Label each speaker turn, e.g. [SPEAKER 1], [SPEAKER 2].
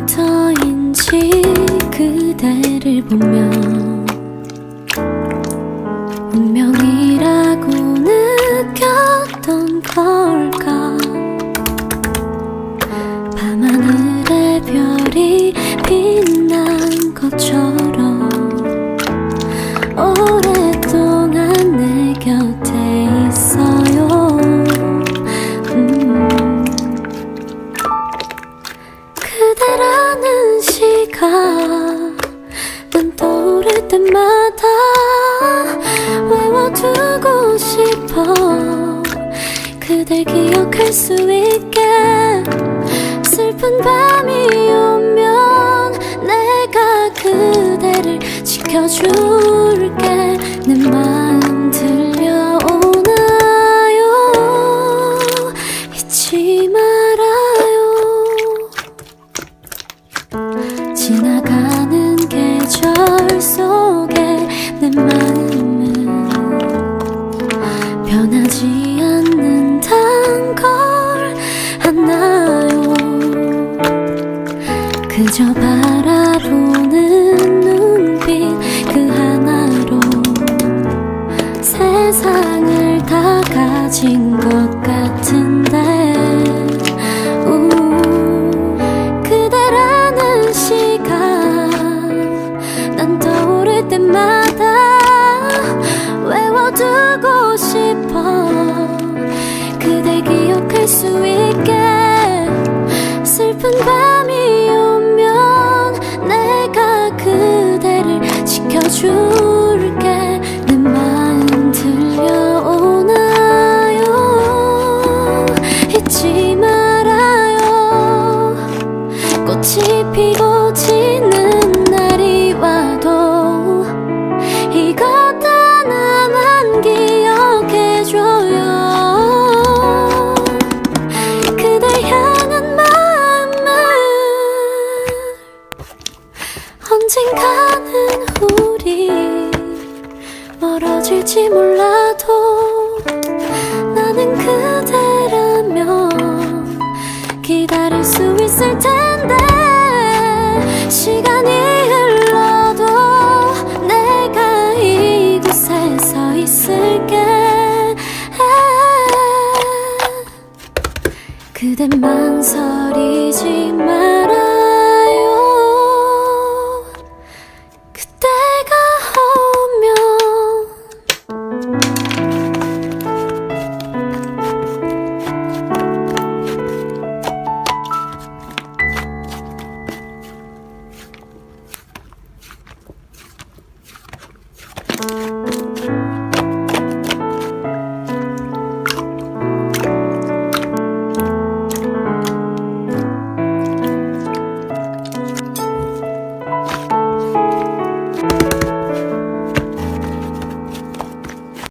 [SPEAKER 1] 언제부터인지 그대를 보면 운명이라고 느꼈던 걸까. 밤하늘의 별이 빛난 것처럼 오랫동안 내 곁에 있어요. 그대라는 시간 난 떠오를 때마다 외워두고 싶어. 그댈 기억할 수 있게. 슬픈 밤이 오면 내가 그대를 지켜줄게. 내 마음 들려오나요? 잊지 말아요. 지나가는 계절 속에 내 마음은 변하지 않는단 걸 아나요? 그저 바라보는 눈빛 그 하나로 세상을 다 가진 것 같은데. 그대라는 시간 난 떠오를 때마다 외워두고 싶어. 그댈 기억할 수 있게. 슬픈 밤이 오면 내가 그대를 지켜줄게. 내 마음 들려오나요? 잊지 말아요. 꽃이 피고 지는 날이 와도 이것 하나만 기억해줘요. 그댈 향한 마음은 언젠가는 우리 멀어질지 몰라도 나는 그대라면 기다릴 수 있을 텐데. 시간이 흘러도 내가 이곳에 서 있을게. 그댄 망설이지 마.